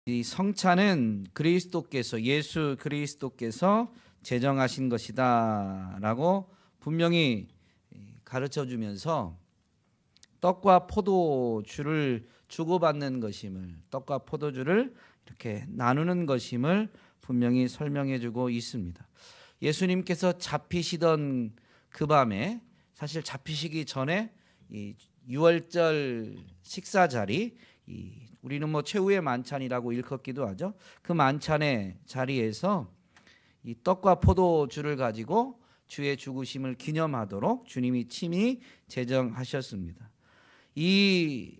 이 성찬은 그리스도께서 예수 그리스도께서 제정하신 것이다 라고 분명히 가르쳐 주면서 떡과 포도주를 주고받는 것임을, 떡과 포도주를 이렇게 나누는 것임을 분명히 설명해 주고 있습니다. 예수님께서 잡히시던 그 밤에, 사실 잡히시기 전에 이 유월절 식사 자리, 우리는 최후의 만찬이라고 일컫기도 하죠. 그 만찬의 자리에서 이 떡과 포도주를 가지고 주의 죽으심을 기념하도록 주님이 친히 제정하셨습니다. 이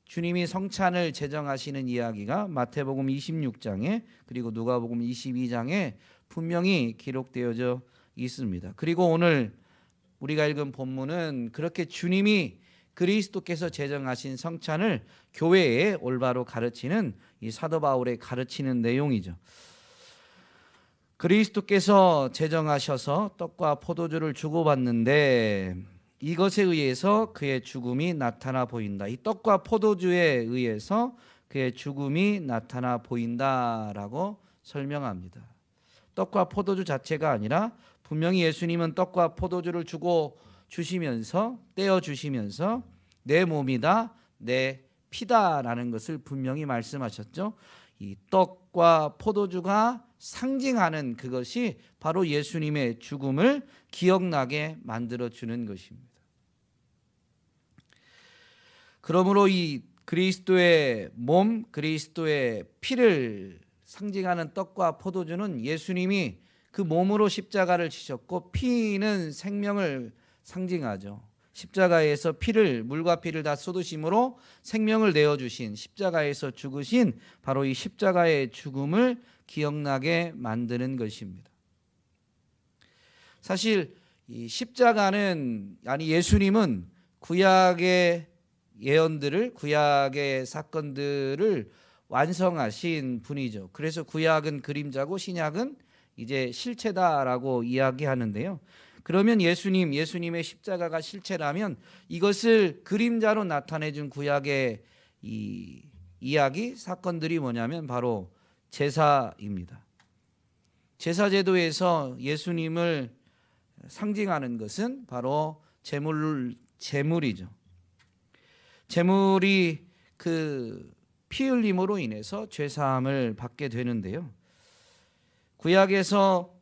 주님이 성찬을 제정하시는 이야기가 마태복음 26장에 그리고 누가복음 22장에 분명히 기록되어져 있습니다. 그리고 오늘 우리가 읽은 본문은 그렇게 주님이 그리스도께서 제정하신 성찬을 교회에 올바로 가르치는 이 사도 바울의 가르치는 내용이죠. 그리스도께서 제정하셔서 떡과 포도주를 주고받는데 이것에 의해서 그의 죽음이 나타나 보인다. 이 떡과 포도주에 의해서 그의 죽음이 나타나 보인다라고 설명합니다. 떡과 포도주 자체가 아니라 분명히 예수님은 떡과 포도주를 주시면서 떼어 주시면서 내 몸이다, 내 피다라는 것을 분명히 말씀하셨죠. 이 떡과 포도주가 상징하는 그것이 바로 예수님의 죽음을 기억나게 만들어 주는 것입니다. 그러므로 이 그리스도의 몸, 그리스도의 피를 상징하는 떡과 포도주는 예수님이 그 몸으로 십자가를 지셨고 피는 생명을 상징하죠. 십자가에서 물과 피를 다 쏟으심으로 생명을 내어주신, 십자가에서 죽으신 바로 이 십자가의 죽음을 기억나게 만드는 것입니다. 사실 이 십자가는, 예수님은 구약의 예언들을, 구약의 사건들을 완성하신 분이죠. 그래서 구약은 그림자고 신약은 이제 실체다라고 이야기하는데요. 그러면 예수님의 십자가가 실체라면 이것을 그림자로 나타내준 구약의 이 이야기, 사건들이 뭐냐면 바로 제사입니다. 제사제도에서 예수님을 상징하는 것은 바로 제물이죠. 제물이 그 피 흘림으로 인해서 죄사함을 받게 되는데요. 구약에서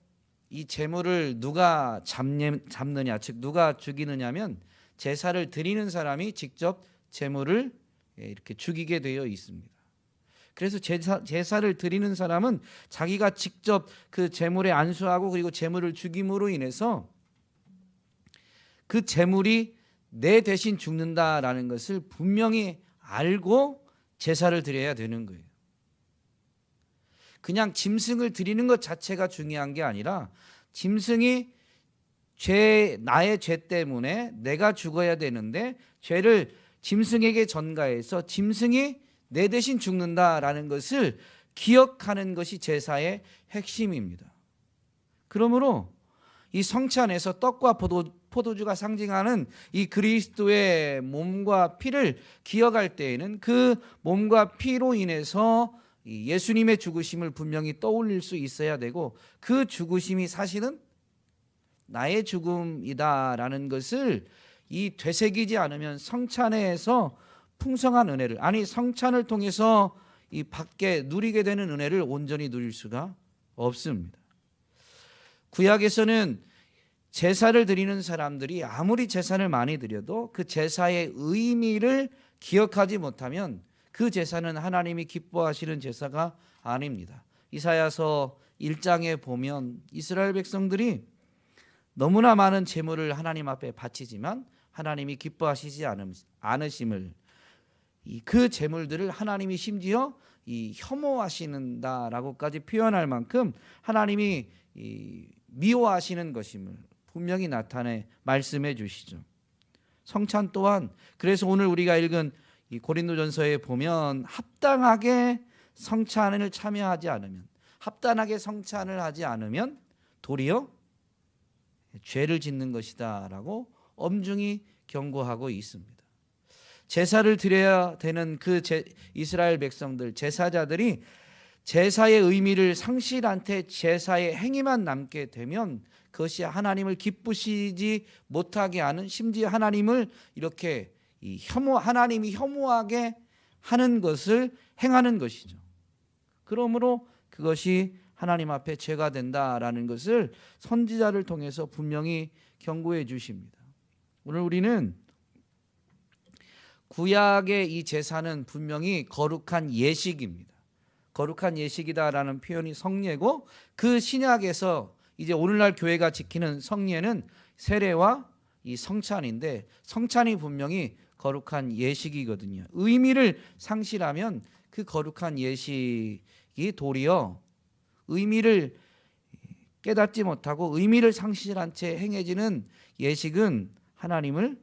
이 제물을 누가 잡느냐, 즉 누가 죽이느냐면 제사를 드리는 사람이 직접 제물을 이렇게 죽이게 되어 있습니다. 그래서 제사를 드리는 사람은 자기가 직접 그 제물에 안수하고 그리고 제물을 죽임으로 인해서 그 제물이 내 대신 죽는다라는 것을 분명히 알고 제사를 드려야 되는 거예요. 그냥 짐승을 드리는 것 자체가 중요한 게 아니라 짐승이 나의 죄 때문에 내가 죽어야 되는데 죄를 짐승에게 전가해서 짐승이 내 대신 죽는다라는 것을 기억하는 것이 제사의 핵심입니다. 그러므로 이 성찬에서 떡과 포도주가 상징하는 이 그리스도의 몸과 피를 기억할 때에는 그 몸과 피로 인해서 예수님의 죽으심을 분명히 떠올릴 수 있어야 되고, 그 죽으심이 사실은 나의 죽음이다라는 것을 되새기지 않으면 성찬에서 풍성한 은혜를, 성찬을 통해서 이 밖에 누리게 되는 은혜를 온전히 누릴 수가 없습니다. 구약에서는 제사를 드리는 사람들이 아무리 제사를 많이 드려도 그 제사의 의미를 기억하지 못하면 그 제사는 하나님이 기뻐하시는 제사가 아닙니다. 이사야서 1장에 보면 이스라엘 백성들이 너무나 많은 제물을 하나님 앞에 바치지만 하나님이 기뻐하시지 않으심을, 그 제물들을 하나님이 심지어 혐오하시는다라고까지 표현할 만큼 하나님이 미워하시는 것임을 분명히 말씀해 주시죠. 성찬 또한, 그래서 오늘 우리가 읽은 이 고린도전서에 보면 합당하게 성찬을 참여하지 않으면, 합당하게 성찬을 하지 않으면 도리어 죄를 짓는 것이다 라고 엄중히 경고하고 있습니다. 제사를 드려야 되는 이스라엘 백성들, 제사자들이 제사의 의미를 상실한 채 제사의 행위만 남게 되면 그것이 하나님을 기쁘시지 못하게 하는, 심지어 하나님을 이렇게 하나님이 혐오하게 하는 것을 행하는 것이죠. 그러므로 그것이 하나님 앞에 죄가 된다라는 것을 선지자를 통해서 분명히 경고해 주십니다. 오늘 우리는 구약의 이 제사는 분명히 거룩한 예식입니다. 거룩한 예식이다라는 표현이 성례고, 그 신약에서 이제 오늘날 교회가 지키는 성례는 세례와 이 성찬인데, 성찬이 분명히 거룩한 예식이거든요. 의미를 상실하면 그 거룩한 예식이 도리어 의미를 깨닫지 못하고 의미를 상실한 채 행해지는 예식은 하나님을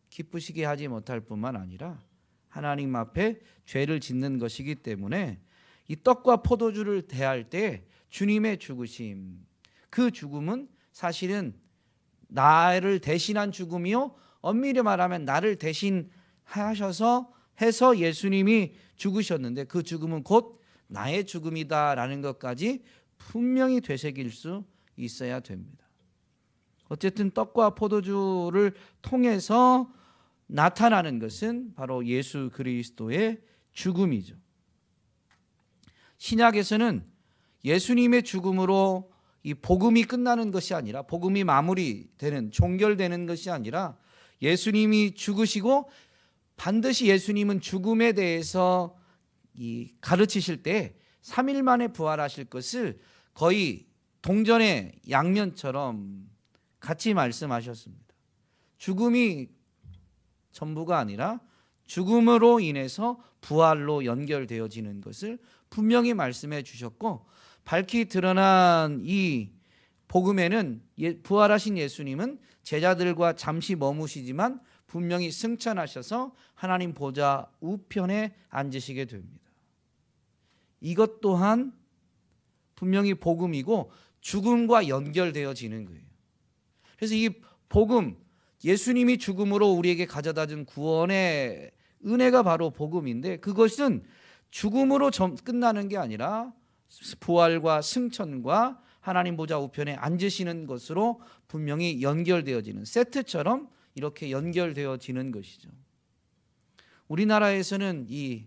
기쁘시게 하지 못할 뿐만 아니라 하나님 앞에 죄를 짓는 것이기 때문에 이 떡과 포도주를 대할 때 주님의 죽으심, 그 죽음은 사실은 나를 대신한 죽음이요, 엄밀히 말하면 나를 대신하셔서 해서 예수님이 죽으셨는데 그 죽음은 곧 나의 죽음이다라는 것까지 분명히 되새길 수 있어야 됩니다. 어쨌든 떡과 포도주를 통해서 나타나는 것은 바로 예수 그리스도의 죽음이죠. 신약에서는 예수님의 죽음으로 이 복음이 끝나는 것이 아니라, 복음이 마무리되는, 종결되는 것이 아니라 예수님이 죽으시고 반드시 예수님은 죽음에 대해서 가르치실 때 3일 만에 부활하실 것을 거의 동전의 양면처럼 같이 말씀하셨습니다. 죽음이 전부가 아니라 죽음으로 인해서 부활로 연결되어지는 것을 분명히 말씀해 주셨고, 밝히 드러난 이 복음에는 부활하신 예수님은 제자들과 잠시 머무시지만 분명히 승천하셔서 하나님 보좌 우편에 앉으시게 됩니다. 이것 또한 분명히 복음이고 죽음과 연결되어지는 거예요. 그래서 이 복음, 예수님이 죽음으로 우리에게 가져다 준 구원의 은혜가 바로 복음인데, 그것은 죽음으로 끝나는 게 아니라 부활과 승천과 하나님 보좌 우편에 앉으시는 것으로 분명히 연결되어지는, 세트처럼 이렇게 연결되어지는 것이죠. 우리나라에서는 이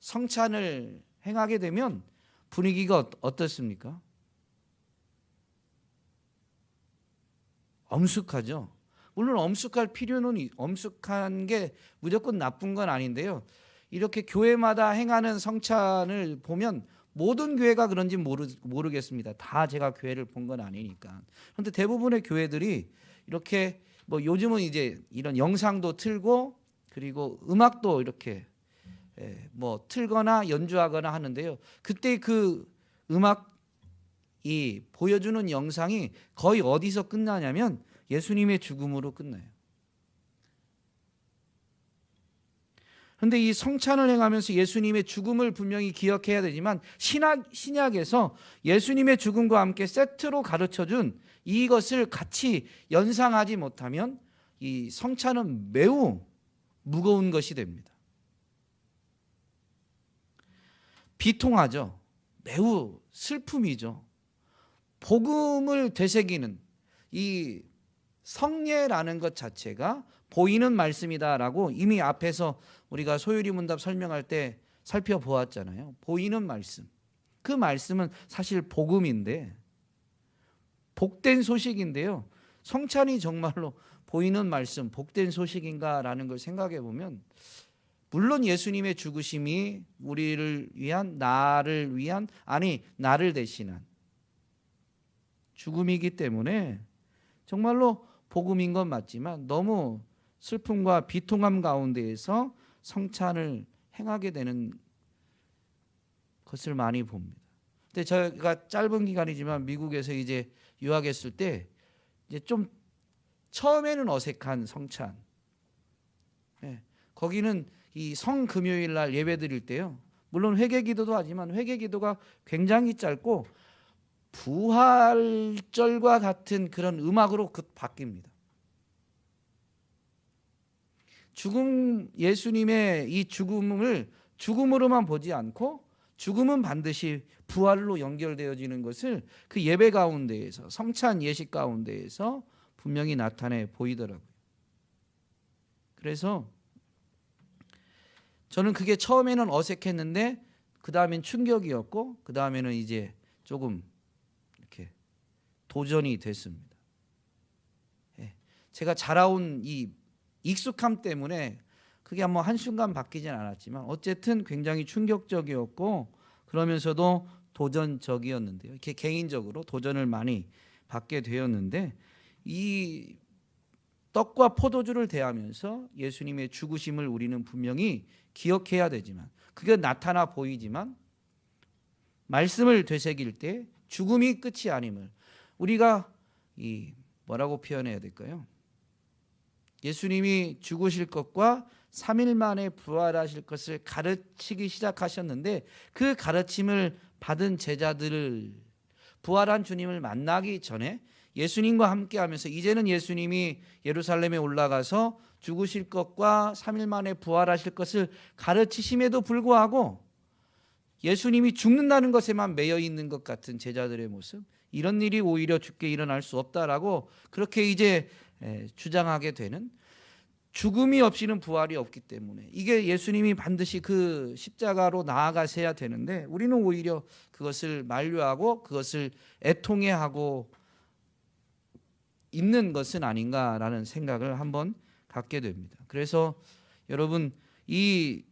성찬을 행하게 되면 분위기가 어떻습니까? 엄숙하죠. 물론 엄숙한 게 무조건 나쁜 건 아닌데요. 이렇게 교회마다 행하는 성찬을 보면 모든 교회가 그런지 모르겠습니다. 다 제가 교회를 본 건 아니니까. 그런데 대부분의 교회들이 이렇게 요즘은 이제 이런 영상도 틀고 그리고 음악도 이렇게 틀거나 연주하거나 하는데요. 그때 그 음악이 보여주는 영상이 거의 어디서 끝나냐면 예수님의 죽음으로 끝나요. 그런데 이 성찬을 행하면서 예수님의 죽음을 분명히 기억해야 되지만, 신약에서 예수님의 죽음과 함께 세트로 가르쳐준 이것을 같이 연상하지 못하면 이 성찬은 매우 무거운 것이 됩니다. 비통하죠. 매우 슬픔이죠. 복음을 되새기는 이 성례라는 것 자체가 보이는 말씀이다라고 이미 앞에서 우리가 소유리 문답 설명할 때 살펴보았잖아요. 보이는 말씀. 그 말씀은 사실 복음인데, 복된 소식인데요. 성찬이 정말로 보이는 말씀, 복된 소식인가라는 걸 생각해 보면, 물론 예수님의 죽으심이 우리를 위한, 나를 대신한 죽음이기 때문에 정말로 복음인 건 맞지만 너무 슬픔과 비통함 가운데에서 성찬을 행하게 되는 것을 많이 봅니다. 근데 제가 짧은 기간이지만 미국에서 이제 유학했을 때 이제 좀 처음에는 어색한 성찬. 거기는 이 성금요일 날 예배 드릴 때요. 물론 회개기도도 하지만 회개기도가 굉장히 짧고 부활절과 같은 그런 음악으로 바뀝니다. 예수님의 이 죽음을 죽음으로만 보지 않고 죽음은 반드시 부활로 연결되어지는 것을 그 예배 가운데에서, 성찬 예식 가운데에서 분명히 나타내 보이더라고요. 그래서 저는 그게 처음에는 어색했는데 그 다음엔 충격이었고 그 다음에는 이제 조금 이렇게 도전이 됐습니다. 제가 자라온 이 익숙함 때문에 그게 뭐 한순간 바뀌진 않았지만 어쨌든 굉장히 충격적이었고 그러면서도 도전적이었는데요. 이렇게 개인적으로 도전을 많이 받게 되었는데 이 떡과 포도주를 대하면서 예수님의 죽으심을 우리는 분명히 기억해야 되지만 그게 나타나 보이지만 말씀을 되새길 때 죽음이 끝이 아님을 우리가 뭐라고 표현해야 될까요? 예수님이 죽으실 것과 3일 만에 부활하실 것을 가르치기 시작하셨는데 그 가르침을 받은 제자들을 부활한 주님을 만나기 전에 예수님과 함께 하면서 이제는 예수님이 예루살렘에 올라가서 죽으실 것과 3일 만에 부활하실 것을 가르치심에도 불구하고 예수님이 죽는다는 것에만 매여 있는 것 같은 제자들의 모습, 이런 일이 오히려 죽게 일어날 수 없다라고 그렇게 이제 주장하게 되는, 죽음이 없이는 부활이 없기 때문에 이게 예수님이 반드시 그 십자가로 나아가셔야 되는데 우리는 오히려 그것을 만류하고 그것을 애통해하고 있는 것은 아닌가라는 생각을 한번 갖게 됩니다. 그래서 여러분, 이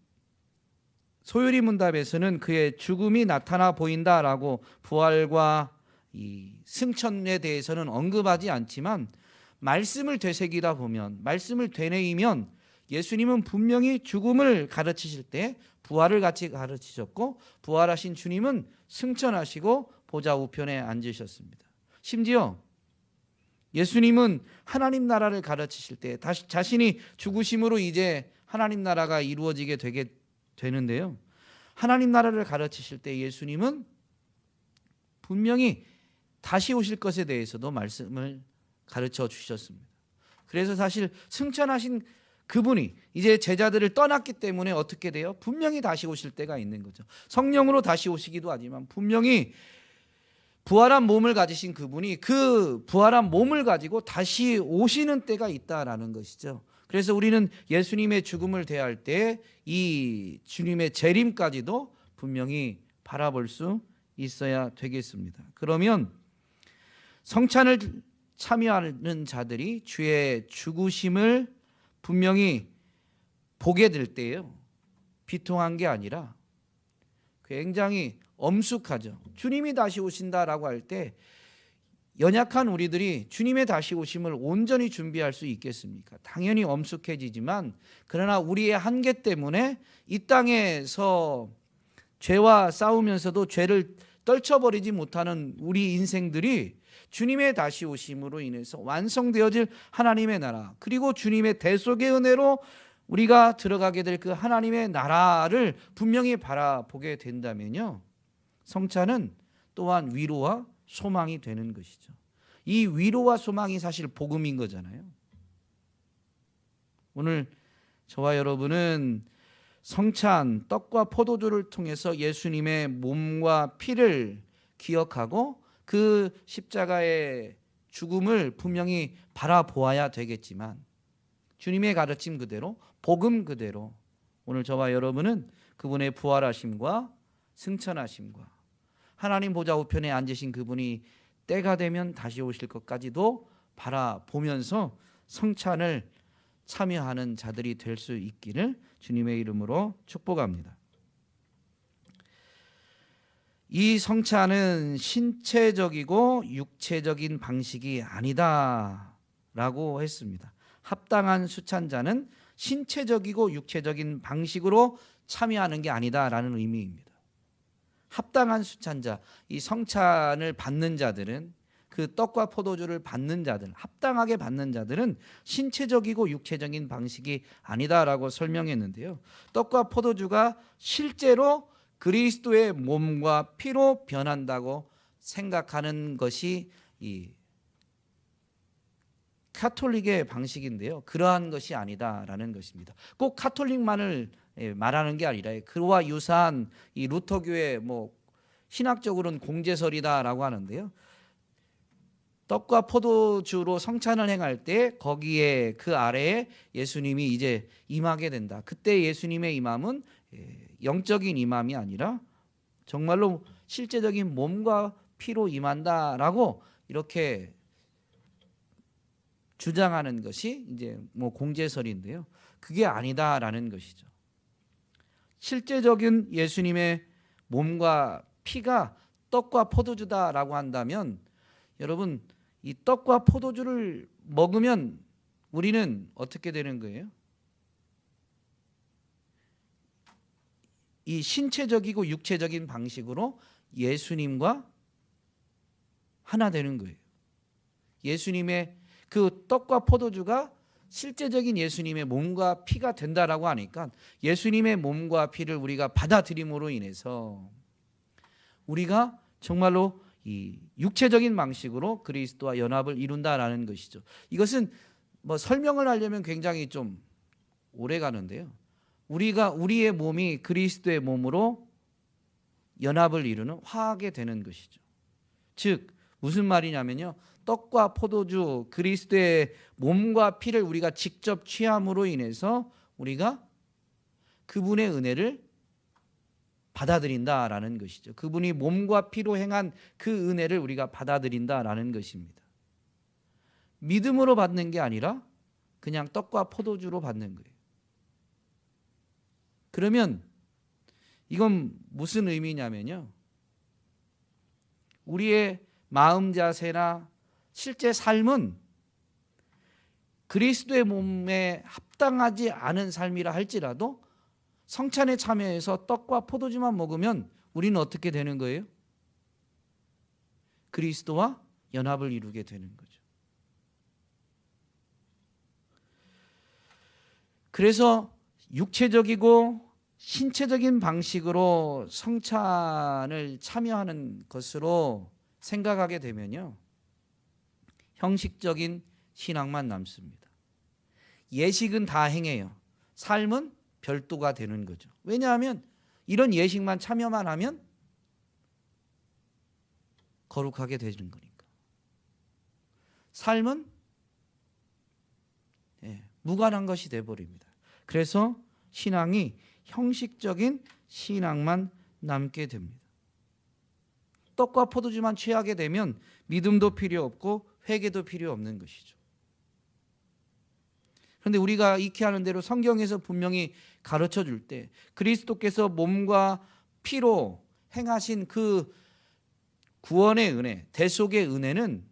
소요리 문답에서는 그의 죽음이 나타나 보인다라고 부활과 이 승천에 대해서는 언급하지 않지만 말씀을 되새기다 보면, 말씀을 되뇌이면 예수님은 분명히 죽음을 가르치실 때 부활을 같이 가르치셨고 부활하신 주님은 승천하시고 보좌 우편에 앉으셨습니다. 심지어 예수님은 하나님 나라를 가르치실 때 다시 자신이 죽으심으로 이제 하나님 나라가 이루어지게 되는데요. 하나님 나라를 가르치실 때 예수님은 분명히 다시 오실 것에 대해서도 말씀을 가르쳐 주셨습니다. 그래서 사실 승천하신 그분이 이제 제자들을 떠났기 때문에 어떻게 돼요? 분명히 다시 오실 때가 있는 거죠. 성령으로 다시 오시기도 하지만 분명히 부활한 몸을 가지신 그분이 그 부활한 몸을 가지고 다시 오시는 때가 있다라는 것이죠. 그래서 우리는 예수님의 죽음을 대할 때 이 주님의 재림까지도 분명히 바라볼 수 있어야 되겠습니다. 그러면 성찬을 참여하는 자들이 주의 죽으심을 분명히 보게 될 때예요. 비통한 게 아니라 굉장히 엄숙하죠. 주님이 다시 오신다라고 할 때 연약한 우리들이 주님의 다시 오심을 온전히 준비할 수 있겠습니까? 당연히 엄숙해지지만 그러나 우리의 한계 때문에 이 땅에서 죄와 싸우면서도 죄를 떨쳐버리지 못하는 우리 인생들이 주님의 다시 오심으로 인해서 완성되어질 하나님의 나라, 그리고 주님의 대속의 은혜로 우리가 들어가게 될 그 하나님의 나라를 분명히 바라보게 된다면요, 성찬은 또한 위로와 소망이 되는 것이죠. 이 위로와 소망이 사실 복음인 거잖아요. 오늘 저와 여러분은 성찬, 떡과 포도주를 통해서 예수님의 몸과 피를 기억하고 그 십자가의 죽음을 분명히 바라보아야 되겠지만 주님의 가르침 그대로, 복음 그대로 오늘 저와 여러분은 그분의 부활하심과 승천하심과 하나님 보좌 우편에 앉으신 그분이 때가 되면 다시 오실 것까지도 바라보면서 성찬을 참여하는 자들이 될 수 있기를 주님의 이름으로 축복합니다. 이 성찬은 신체적이고 육체적인 방식이 아니다라고 했습니다. 합당한 수찬자는 신체적이고 육체적인 방식으로 참여하는 게 아니다라는 의미입니다. 합당한 수찬자, 이 성찬을 받는 자들은, 그 떡과 포도주를 받는 자들, 합당하게 받는 자들은 신체적이고 육체적인 방식이 아니다라고 설명했는데요. 떡과 포도주가 실제로 그리스도의 몸과 피로 변한다고 생각하는 것이 이 카톨릭의 방식인데요. 그러한 것이 아니다라는 것입니다. 꼭 카톨릭만을 말하는 게 아니라 그와 유사한 이 루터교의 신학적으로는 공제설이다라고 하는데요. 떡과 포도주로 성찬을 행할 때 거기에 그 아래에 예수님이 이제 임하게 된다. 그때 예수님의 임함은 영적인 임함이 아니라 정말로 실제적인 몸과 피로 임한다라고 이렇게 주장하는 것이 이제 공제설인데요. 그게 아니다라는 것이죠. 실제적인 예수님의 몸과 피가 떡과 포도주다라고 한다면 여러분 이 떡과 포도주를 먹으면 우리는 어떻게 되는 거예요? 이 신체적이고 육체적인 방식으로 예수님과 하나 되는 거예요. 예수님의 그 떡과 포도주가 실제적인 예수님의 몸과 피가 된다라고 하니까 예수님의 몸과 피를 우리가 받아들임으로 인해서 우리가 정말로 이 육체적인 방식으로 그리스도와 연합을 이룬다라는 것이죠. 이것은 설명을 하려면 굉장히 좀 오래 가는데요. 우리의 몸이 그리스도의 몸으로 연합을 이루는 화하게 되는 것이죠. 즉 무슨 말이냐면요. 떡과 포도주 그리스도의 몸과 피를 우리가 직접 취함으로 인해서 우리가 그분의 은혜를 받아들인다라는 것이죠. 그분이 몸과 피로 행한 그 은혜를 우리가 받아들인다라는 것입니다. 믿음으로 받는 게 아니라 그냥 떡과 포도주로 받는 거예요. 그러면 이건 무슨 의미냐면요. 우리의 마음 자세나 실제 삶은 그리스도의 몸에 합당하지 않은 삶이라 할지라도 성찬에 참여해서 떡과 포도주만 먹으면 우리는 어떻게 되는 거예요? 그리스도와 연합을 이루게 되는 거죠. 그래서 육체적이고 신체적인 방식으로 성찬을 참여하는 것으로 생각하게 되면요. 형식적인 신앙만 남습니다. 예식은 다 행해요. 삶은 별도가 되는 거죠. 왜냐하면 이런 예식만 참여만 하면 거룩하게 되는 거니까. 삶은 무관한 것이 되어버립니다. 그래서 신앙이 형식적인 신앙만 남게 됩니다. 떡과 포도주만 취하게 되면 믿음도 필요 없고 회개도 필요 없는 것이죠. 그런데 우리가 익히 아는 대로 성경에서 분명히 가르쳐 줄 때 그리스도께서 몸과 피로 행하신 그 구원의 은혜, 대속의 은혜는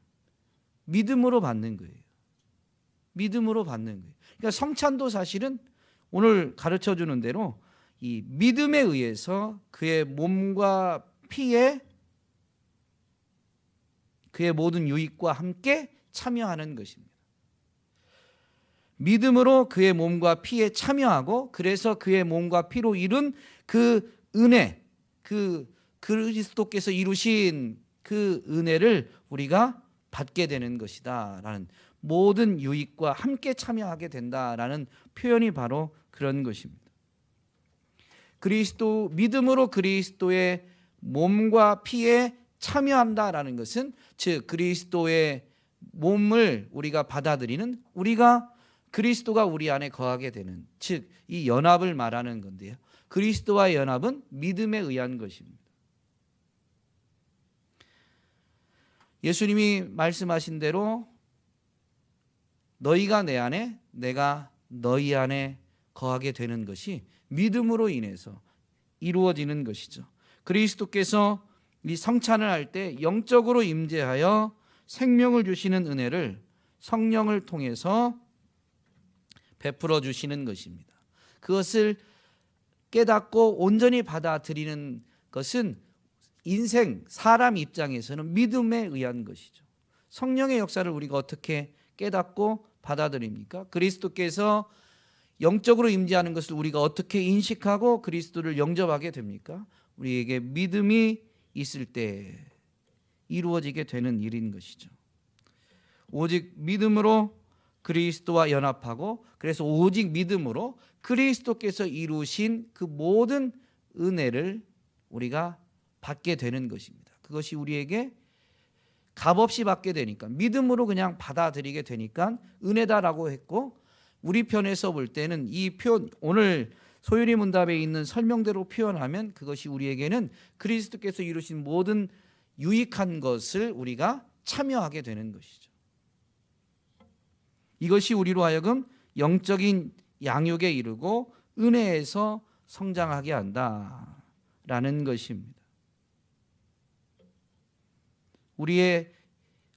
믿음으로 받는 거예요. 믿음으로 받는 거예요. 그러니까 성찬도 사실은 오늘 가르쳐 주는 대로 이 믿음에 의해서 그의 몸과 피에 그의 모든 유익과 함께 참여하는 것입니다. 믿음으로 그의 몸과 피에 참여하고 그래서 그의 몸과 피로 이룬 그 은혜, 그 그리스도께서 이루신 그 은혜를 우리가 받게 되는 것이다라는 모든 유익과 함께 참여하게 된다라는 표현이 바로 그런 것입니다. 믿음으로 그리스도의 몸과 피에 참여한다라는 것은 즉 그리스도의 몸을 우리가 받아들이는 그리스도가 우리 안에 거하게 되는 즉 이 연합을 말하는 건데요. 그리스도와의 연합은 믿음에 의한 것입니다. 예수님이 말씀하신 대로 너희가 내 안에 내가 너희 안에 거하게 되는 것이 믿음으로 인해서 이루어지는 것이죠. 그리스도께서 이 성찬을 할 때 영적으로 임재하여 생명을 주시는 은혜를 성령을 통해서 베풀어 주시는 것입니다. 그것을 깨닫고 온전히 받아들이는 것은 사람 입장에서는 믿음에 의한 것이죠. 성령의 역사를 우리가 어떻게 깨닫고 받아들입니까? 그리스도께서 영적으로 임재하는 것을 우리가 어떻게 인식하고 그리스도를 영접하게 됩니까? 우리에게 믿음이 있을 때 이루어지게 되는 일인 것이죠. 오직 믿음으로 그리스도와 연합하고 그래서 오직 믿음으로 그리스도께서 이루신 그 모든 은혜를 우리가 받게 되는 것입니다. 그것이 우리에게 값없이 받게 되니까 믿음으로 그냥 받아들이게 되니까 은혜다라고 했고, 우리 편에서 볼 때는 이 표현 오늘 소율이 문답에 있는 설명대로 표현하면 그것이 우리에게는 그리스도께서 이루신 모든 유익한 것을 우리가 참여하게 되는 것이죠. 이것이 우리로 하여금 영적인 양육에 이르고 은혜에서 성장하게 한다라는 것입니다.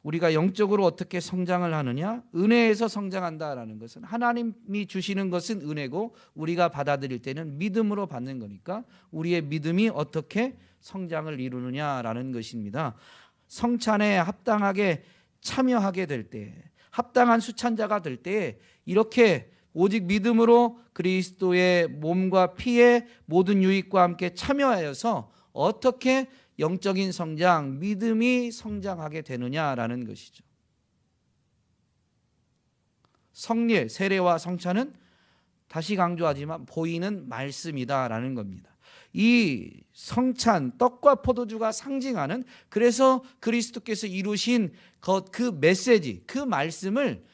우리가 영적으로 어떻게 성장을 하느냐? 은혜에서 성장한다라는 것은 하나님이 주시는 것은 은혜고 우리가 받아들일 때는 믿음으로 받는 거니까 우리의 믿음이 어떻게 성장을 이루느냐라는 것입니다. 성찬에 합당하게 참여하게 될 때, 합당한 수찬자가 될 때 이렇게 오직 믿음으로 그리스도의 몸과 피의 모든 유익과 함께 참여하여서 어떻게 영적인 성장, 믿음이 성장하게 되느냐라는 것이죠. 성례, 세례와 성찬은 다시 강조하지만 보이는 말씀이다라는 겁니다. 이 성찬, 떡과 포도주가 상징하는, 그래서 그리스도께서 이루신 그 메시지, 그 말씀을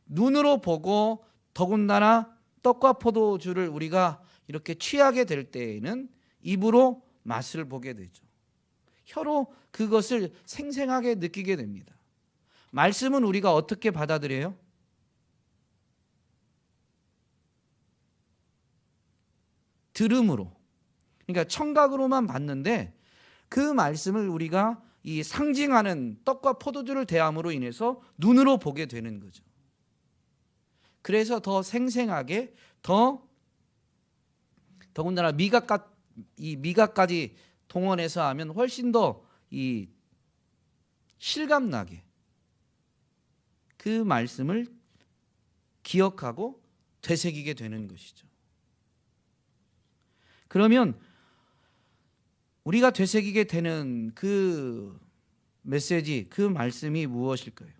눈으로 보고 더군다나 떡과 포도주를 우리가 이렇게 취하게 될 때에는 입으로 맛을 보게 되죠. 혀로 그것을 생생하게 느끼게 됩니다. 말씀은 우리가 어떻게 받아들여요? 들음으로. 그러니까 청각으로만 봤는데 그 말씀을 우리가 이 상징하는 떡과 포도주를 대함으로 인해서 눈으로 보게 되는 거죠. 그래서 더 생생하게, 더군다나 미각까지 동원해서 하면 훨씬 더 이 실감나게 그 말씀을 기억하고 되새기게 되는 것이죠. 그러면 우리가 되새기게 되는 그 메시지, 그 말씀이 무엇일까요?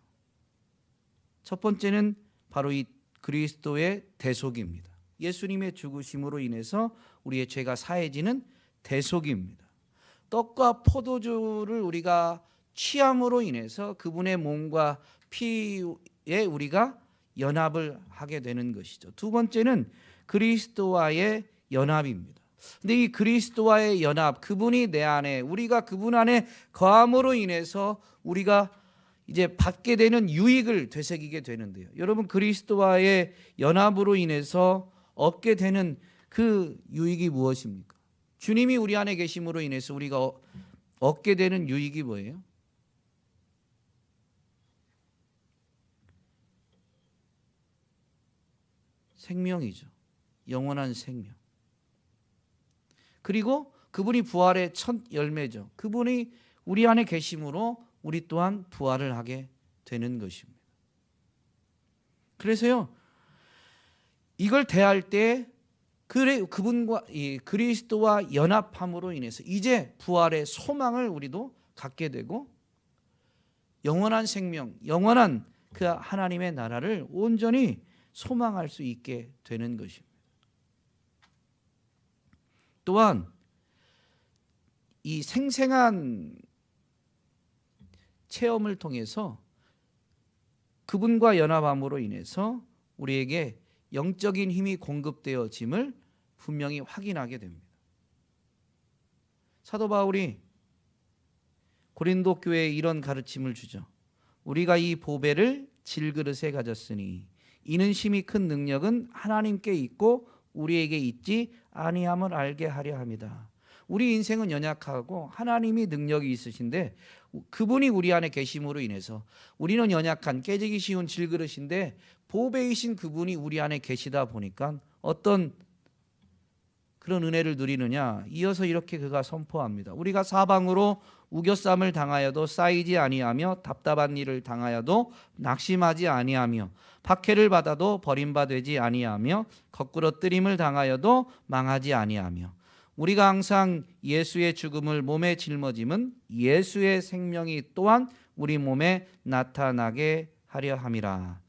첫 번째는 바로 이 그리스도의 대속입니다. 예수님의 죽으심으로 인해서 우리의 죄가 사해지는 대속입니다. 떡과 포도주를 우리가 취함으로 인해서 그분의 몸과 피에 우리가 연합을 하게 되는 것이죠. 두 번째는 그리스도와의 연합입니다. 근데 이 그리스도와의 연합, 그분이 내 안에, 우리가 그분 안에 거함으로 인해서 우리가 이제 받게 되는 유익을 되새기게 되는데요. 여러분, 그리스도와의 연합으로 인해서 얻게 되는 그 유익이 무엇입니까? 주님이 우리 안에 계심으로 인해서 우리가 얻게 되는 유익이 뭐예요? 생명이죠. 영원한 생명. 그리고 그분이 부활의 첫 열매죠. 그분이 우리 안에 계심으로 우리 또한 부활을 하게 되는 것입니다. 그래서요, 이걸 대할 때 그분과 이 그리스도와 연합함으로 인해서 이제 부활의 소망을 우리도 갖게 되고 영원한 생명, 영원한 그 하나님의 나라를 온전히 소망할 수 있게 되는 것입니다. 또한 이 생생한 체험을 통해서 그분과 연합함으로 인해서 우리에게 영적인 힘이 공급되어짐을 분명히 확인하게 됩니다. 사도 바울이 고린도 교회에 이런 가르침을 주죠. 우리가 이 보배를 질그릇에 가졌으니 이는 심히 큰 능력은 하나님께 있고 우리에게 있지 아니함을 알게 하려 함이다. 우리 인생은 연약하고 하나님이 능력이 있으신데 그분이 우리 안에 계심으로 인해서 우리는 연약한 깨지기 쉬운 질그릇인데 보배이신 그분이 우리 안에 계시다 보니까 어떤 그런 은혜를 누리느냐? 이어서 이렇게 그가 선포합니다. 우리가 사방으로 우겨쌈을 당하여도 쌓이지 아니하며 답답한 일을 당하여도 낙심하지 아니하며 박해를 받아도 버림받지 아니하며 거꾸로 뜨림을 당하여도 망하지 아니하며 우리가 항상 예수의 죽음을 몸에 짊어짐은 예수의 생명이 또한 우리 몸에 나타나게 하려 함이라.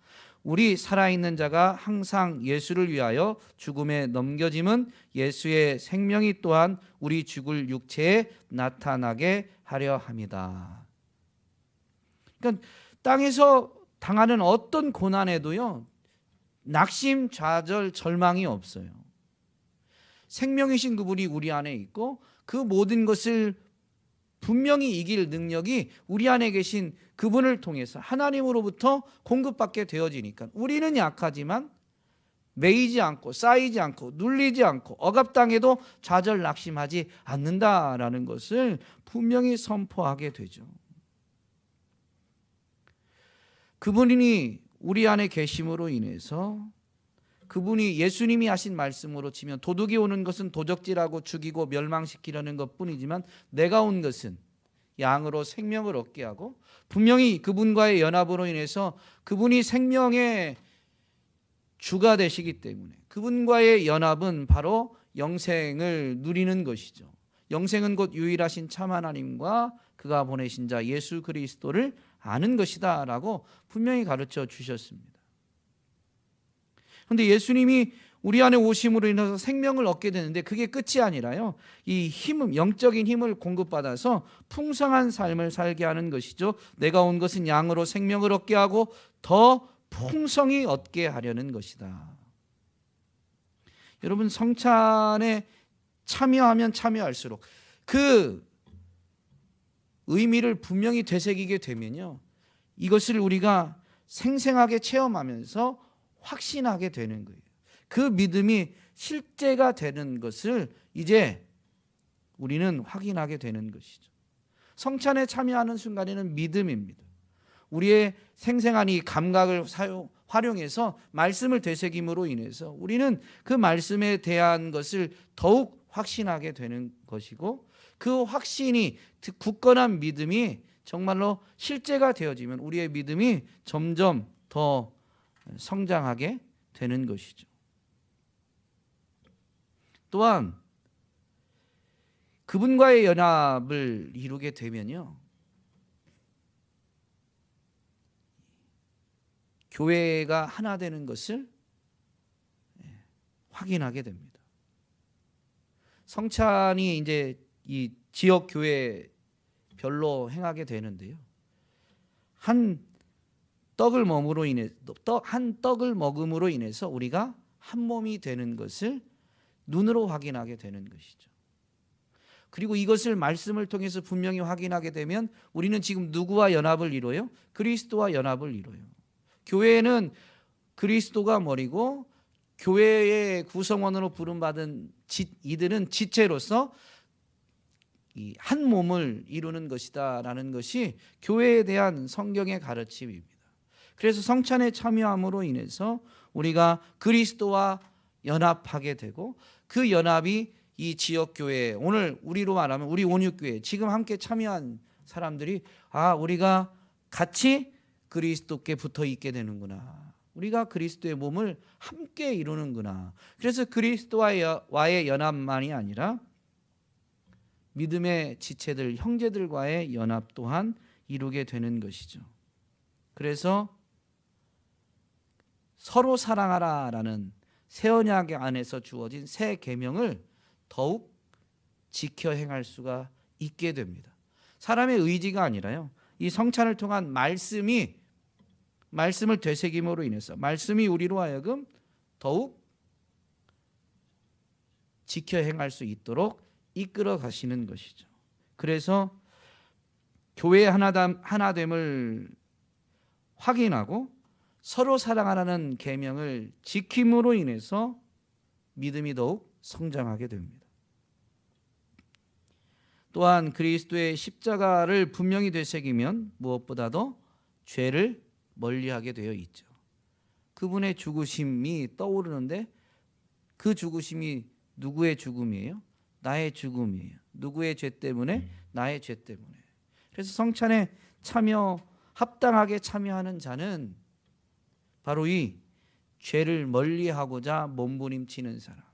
우리 살아있는 자가 항상 예수를 위하여 죽음에 넘겨짐은 예수의 생명이 또한 우리 죽을 육체에 나타나게 하려 함이다. 그러니까 땅에서 당하는 어떤 고난에도요, 낙심, 좌절, 절망이 없어요. 생명이신 그분이 우리 안에 있고 그 모든 것을 분명히 이길 능력이 우리 안에 계신 그분을 통해서 하나님으로부터 공급받게 되어지니까 우리는 약하지만 매이지 않고 쌓이지 않고 눌리지 않고 억압당해도 좌절 낙심하지 않는다라는 것을 분명히 선포하게 되죠. 그분이 우리 안에 계심으로 인해서 그분이 예수님이 하신 말씀으로 치면 도둑이 오는 것은 도적질하고 죽이고 멸망시키려는 것뿐이지만 내가 온 것은 양으로 생명을 얻게 하고 분명히 그분과의 연합으로 인해서 그분이 생명의 주가 되시기 때문에 그분과의 연합은 바로 영생을 누리는 것이죠. 영생은 곧 유일하신 참 하나님과 그가 보내신 자 예수 그리스도를 아는 것이다 라고 분명히 가르쳐 주셨습니다. 그런데 예수님이 우리 안에 오심으로 인해서 생명을 얻게 되는데 그게 끝이 아니라요, 이 힘, 영적인 힘을 공급받아서 풍성한 삶을 살게 하는 것이죠. 내가 온 것은 양으로 생명을 얻게 하고 더 풍성히 얻게 하려는 것이다. 여러분, 성찬에 참여하면 참여할수록 그 의미를 분명히 되새기게 되면요, 이것을 우리가 생생하게 체험하면서 확신하게 되는 거예요. 그 믿음이 실제가 되는 것을 이제 우리는 확인하게 되는 것이죠. 성찬에 참여하는 순간에는 믿음입니다. 우리의 생생한 이 감각을 활용해서 말씀을 되새김으로 인해서 우리는 그 말씀에 대한 것을 더욱 확신하게 되는 것이고, 그 확신이, 굳건한 믿음이 정말로 실제가 되어지면 우리의 믿음이 점점 더 성장하게 되는 것이죠. 또한 그분과의 연합을 이루게 되면요, 교회가 하나 되는 것을 확인하게 됩니다. 성찬이 이제 이 지역 교회별로 행하게 되는데요, 한 떡을 먹음으로 인해서 우리가 한 몸이 되는 것을 눈으로 확인하게 되는 것이죠. 그리고 이것을 말씀을 통해서 분명히 확인하게 되면 우리는 지금 누구와 연합을 이뤄요? 그리스도와 연합을 이뤄요. 교회는 그리스도가 머리고 교회의 구성원으로 부름받은 이들은 지체로서 이 한 몸을 이루는 것이다라는 것이 교회에 대한 성경의 가르침입니다. 그래서 성찬에 참여함으로 인해서 우리가 그리스도와 연합하게 되고, 그 연합이 이 지역교회, 오늘 우리로 말하면 우리 온유교회 지금 함께 참여한 사람들이 우리가 같이 그리스도께 붙어 있게 되는구나, 우리가 그리스도의 몸을 함께 이루는구나. 그래서 그리스도와의 연합만이 아니라 믿음의 지체들, 형제들과의 연합 또한 이루게 되는 것이죠. 그래서 서로 사랑하라라는 새 언약 안에서 주어진 새 계명을 더욱 지켜 행할 수가 있게 됩니다. 사람의 의지가 아니라요, 이 성찬을 통한 말씀을 되새김으로 인해서 말씀이 우리로 하여금 더욱 지켜 행할 수 있도록 이끌어 가시는 것이죠. 그래서 교회의 하나됨을 확인하고 서로 사랑하라는 계명을 지킴으로 인해서 믿음이 더욱 성장하게 됩니다. 또한 그리스도의 십자가를 분명히 되새기면 무엇보다도 죄를 멀리하게 되어 있죠. 그분의 죽으심이 떠오르는데 그 죽으심이 누구의 죽음이에요? 나의 죽음이에요. 누구의 죄 때문에? 나의 죄 때문에. 그래서 성찬에 합당하게 참여하는 자는 바로 이 죄를 멀리하고자 몸부림치는 사람,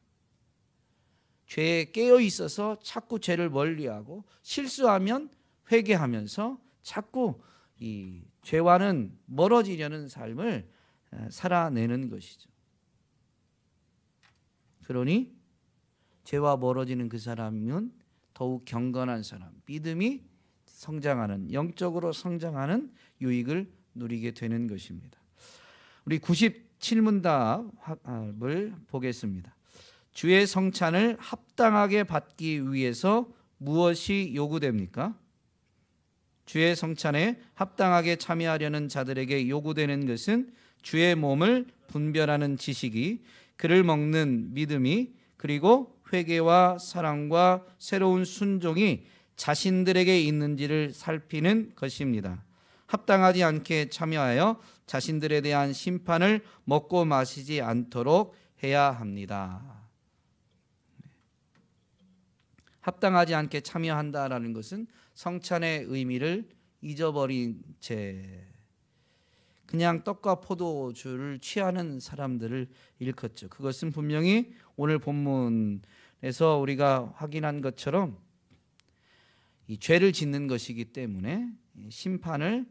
죄에 깨어 있어서 자꾸 죄를 멀리하고 실수하면 회개하면서 자꾸 이 죄와는 멀어지려는 삶을 살아내는 것이죠. 그러니 죄와 멀어지는 그 사람은 더욱 경건한 사람, 믿음이 성장하는, 영적으로 성장하는 유익을 누리게 되는 것입니다. 우리 97문답을 보겠습니다. 주의 성찬을 합당하게 받기 위해서 무엇이 요구됩니까? 주의 성찬에 합당하게 참여하려는 자들에게 요구되는 것은 주의 몸을 분별하는 지식이, 그를 먹는 믿음이, 그리고 회개와 사랑과 새로운 순종이 자신들에게 있는지를 살피는 것입니다. 합당하지 않게 참여하여 자신들에 대한 심판을 먹고 마시지 않도록 해야 합니다. 합당하지 않게 참여한다라는 것은 성찬의 의미를 잊어버린 채 그냥 떡과 포도주를 취하는 사람들을 일컫죠. 그것은 분명히 오늘 본문에서 우리가 확인한 것처럼 이 죄를 짓는 것이기 때문에 심판을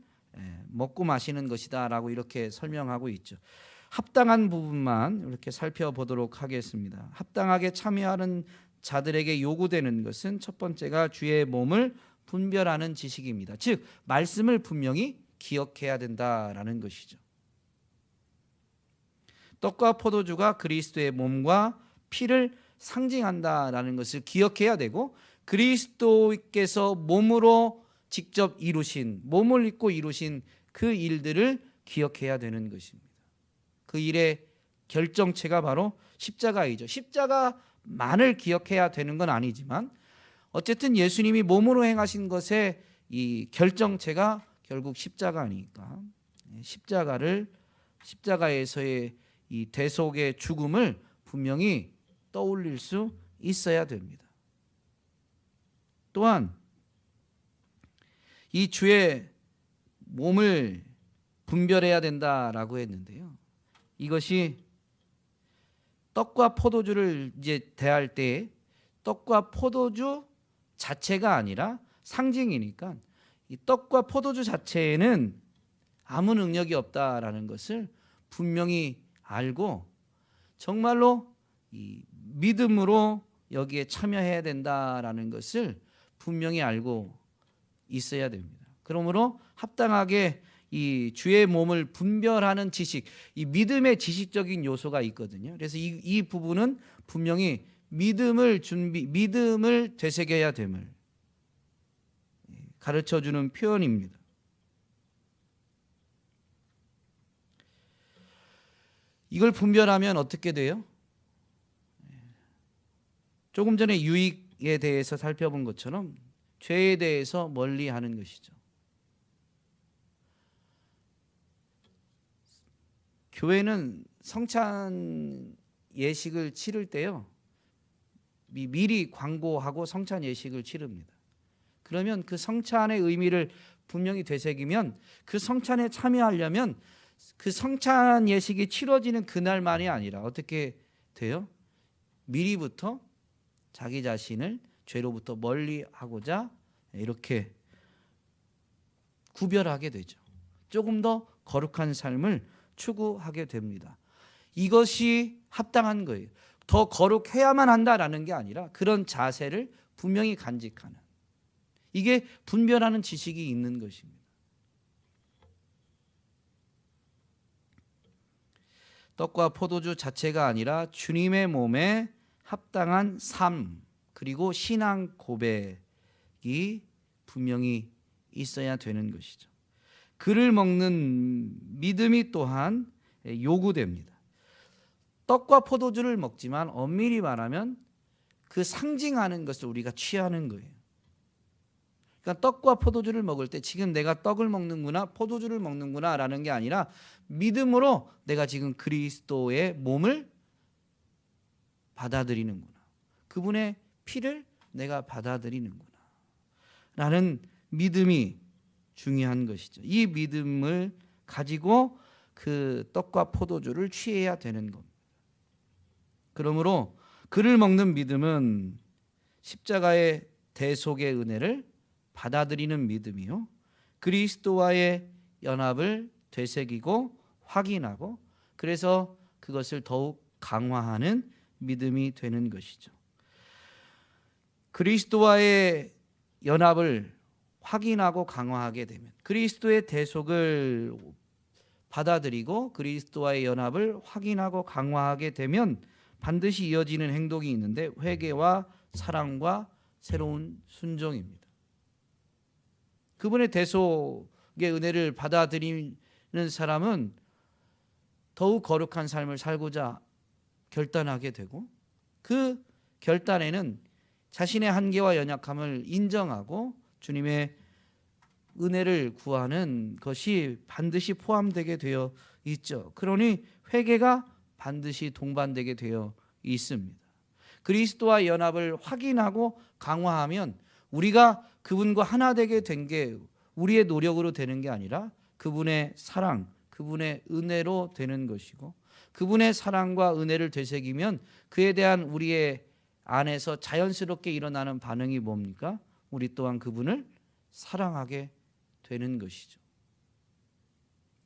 먹고 마시는 것이다라고 이렇게 설명하고 있죠. 합당한 부분만 이렇게 살펴보도록 하겠습니다. 합당하게 참여하는 자들에게 요구되는 것은 첫 번째가 주의 몸을 분별하는 지식입니다. 즉 말씀을 분명히 기억해야 된다라는 것이죠. 떡과 포도주가 그리스도의 몸과 피를 상징한다라는 것을 기억해야 되고, 그리스도께서 몸으로 직접 이루신, 몸을 입고 이루신 그 일들을 기억해야 되는 것입니다. 그 일의 결정체가 바로 십자가이죠. 십자가만을 기억해야 되는 건 아니지만 어쨌든 예수님이 몸으로 행하신 것의 이 결정체가 결국 십자가니까 십자가에서의 이 대속의 죽음을 분명히 떠올릴 수 있어야 됩니다. 또한 이 주의 몸을 분별해야 된다라고 했는데요. 이것이 떡과 포도주를 이제 대할 때 떡과 포도주 자체가 아니라 상징이니까 이 떡과 포도주 자체에는 아무 능력이 없다라는 것을 분명히 알고 정말로 이 믿음으로 여기에 참여해야 된다라는 것을 분명히 알고 있어야 됩니다. 그러므로 합당하게 이 주의 몸을 분별하는 지식, 이 믿음의 지식적인 요소가 있거든요. 그래서 이 부분은 분명히 믿음을 되새겨야 됨을 가르쳐주는 표현입니다. 이걸 분별하면 어떻게 돼요? 조금 전에 유익에 대해서 살펴본 것처럼 죄에 대해서 멀리하는 것이죠. 교회는 성찬 예식을 치를 때요, 미리 광고하고 성찬 예식을 치릅니다. 그러면 그 성찬의 의미를 분명히 되새기면 그 성찬에 참여하려면 그 성찬 예식이 치러지는 그날만이 아니라 어떻게 돼요? 미리부터 자기 자신을 죄로부터 멀리하고자 이렇게 구별하게 되죠. 조금 더 거룩한 삶을 추구하게 됩니다. 이것이 합당한 거예요. 더 거룩해야만 한다라는 게 아니라 그런 자세를 분명히 간직하는, 이게 분별하는 지식이 있는 것입니다. 떡과 포도주 자체가 아니라 주님의 몸에 합당한 삶, 그리고 신앙 고백이 분명히 있어야 되는 것이죠. 그를 먹는 믿음이 또한 요구됩니다. 떡과 포도주를 먹지만 엄밀히 말하면 그 상징하는 것을 우리가 취하는 거예요. 그러니까 떡과 포도주를 먹을 때 지금 내가 떡을 먹는구나, 포도주를 먹는구나 라는 게 아니라 믿음으로 내가 지금 그리스도의 몸을 받아들이는구나, 그분의 피를 내가 받아들이는구나 라는 믿음이 중요한 것이죠. 이 믿음을 가지고 그 떡과 포도주를 취해야 되는 겁니다. 그러므로 그를 먹는 믿음은 십자가의 대속의 은혜를 받아들이는 믿음이요, 그리스도와의 연합을 되새기고 확인하고 그래서 그것을 더욱 강화하는 믿음이 되는 것이죠. 그리스도와의 연합을 확인하고 강화하게 되면, 그리스도의 대속을 받아들이고 그리스도와의 연합을 확인하고 강화하게 되면 반드시 이어지는 행동이 있는데, 회개와 사랑과 새로운 순종입니다. 그분의 대속의 은혜를 받아들이는 사람은 더욱 거룩한 삶을 살고자 결단하게 되고, 그 결단에는 자신의 한계와 연약함을 인정하고 주님의 은혜를 구하는 것이 반드시 포함되게 되어 있죠. 그러니 회개가 반드시 동반되게 되어 있습니다. 그리스도와 연합을 확인하고 강화하면 우리가 그분과 하나 되게 된 게 우리의 노력으로 되는 게 아니라 그분의 사랑, 그분의 은혜로 되는 것이고, 그분의 사랑과 은혜를 되새기면 그에 대한 우리의 안에서 자연스럽게 일어나는 반응이 뭡니까? 우리 또한 그분을 사랑하게 되는 것이죠.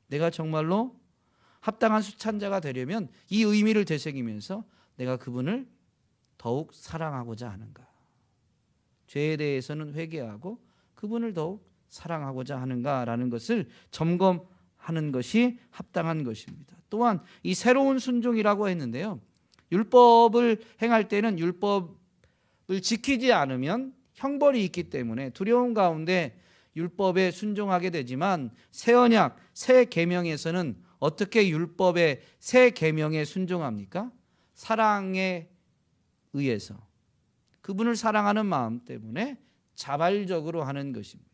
내가 정말로 합당한 수찬자가 되려면 이 의미를 되새기면서 내가 그분을 더욱 사랑하고자 하는가, 죄에 대해서는 회개하고 그분을 더욱 사랑하고자 하는가라는 것을 점검하는 것이 합당한 것입니다. 또한 이 새로운 순종이라고 했는데요, 율법을 행할 때는 율법을 지키지 않으면 형벌이 있기 때문에 두려움 가운데 율법에 순종하게 되지만, 새 언약, 새 계명에서는 어떻게 율법의 새 계명에 순종합니까? 사랑에 의해서, 그분을 사랑하는 마음 때문에 자발적으로 하는 것입니다.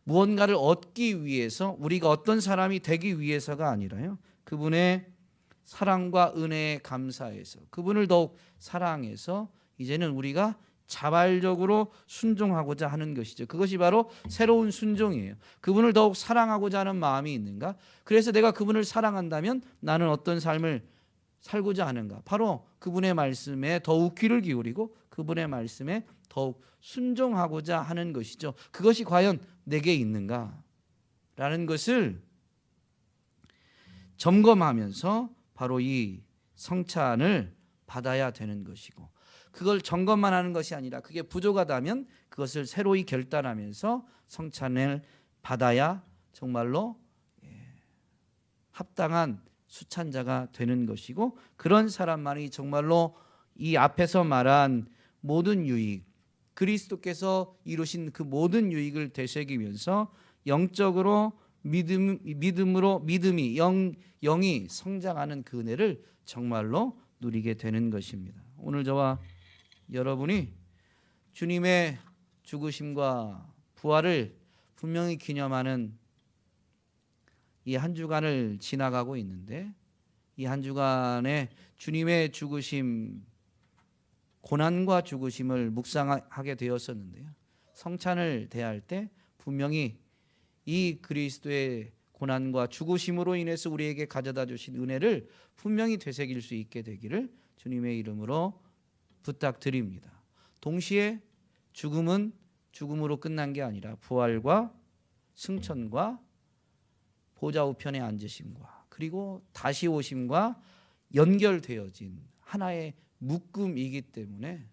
무언가를 얻기 위해서, 우리가 어떤 사람이 되기 위해서가 아니라요, 그분의 사랑과 은혜에 감사해서, 그분을 더욱 사랑해서 이제는 우리가 자발적으로 순종하고자 하는 것이죠. 그것이 바로 새로운 순종이에요. 그분을 더욱 사랑하고자 하는 마음이 있는가? 그래서 내가 그분을 사랑한다면 나는 어떤 삶을 살고자 하는가? 바로 그분의 말씀에 더욱 귀를 기울이고 그분의 말씀에 더욱 순종하고자 하는 것이죠. 그것이 과연 내게 있는가? 라는 것을 점검하면서 바로 이 성찬을 받아야 되는 것이고, 그걸 점검만 하는 것이 아니라 그게 부족하다면 그것을 새로이 결단하면서 성찬을 받아야 정말로 합당한 수찬자가 되는 것이고, 그런 사람만이 정말로 이 앞에서 말한 모든 유익, 그리스도께서 이루신 그 모든 유익을 되새기면서 영적으로 믿음이 영이 성장하는 그 은혜를 정말로 누리게 되는 것입니다. 오늘 저와 여러분이 주님의 죽으심과 부활을 분명히 기념하는 이 한 주간을 지나가고 있는데, 이 한 주간에 주님의 죽으심, 고난과 죽으심을 묵상하게 되었었는데요, 성찬을 대할 때 분명히 이 그리스도의 고난과 죽으심으로 인해서 우리에게 가져다 주신 은혜를 분명히 되새길 수 있게 되기를 주님의 이름으로 부탁드립니다. 동시에 죽음은 죽음으로 끝난 게 아니라 부활과 승천과 보좌 우편에 앉으심과 그리고 다시 오심과 연결되어진 하나의 묶음이기 때문에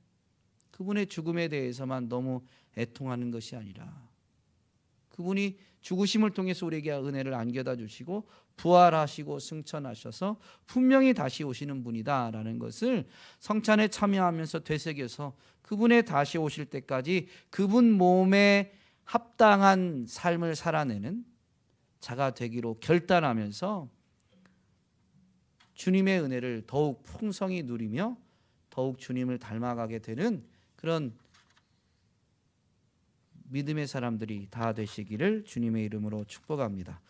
그분의 죽음에 대해서만 너무 애통하는 것이 아니라, 그분이 죽으심을 통해서 우리에게 은혜를 안겨다 주시고 부활하시고 승천하셔서 분명히 다시 오시는 분이다라는 것을 성찬에 참여하면서 되새겨서 그분의 다시 오실 때까지 그분 몸에 합당한 삶을 살아내는 자가 되기로 결단하면서 주님의 은혜를 더욱 풍성히 누리며 더욱 주님을 닮아가게 되는 그런 믿음의 사람들이 다 되시기를 주님의 이름으로 축복합니다.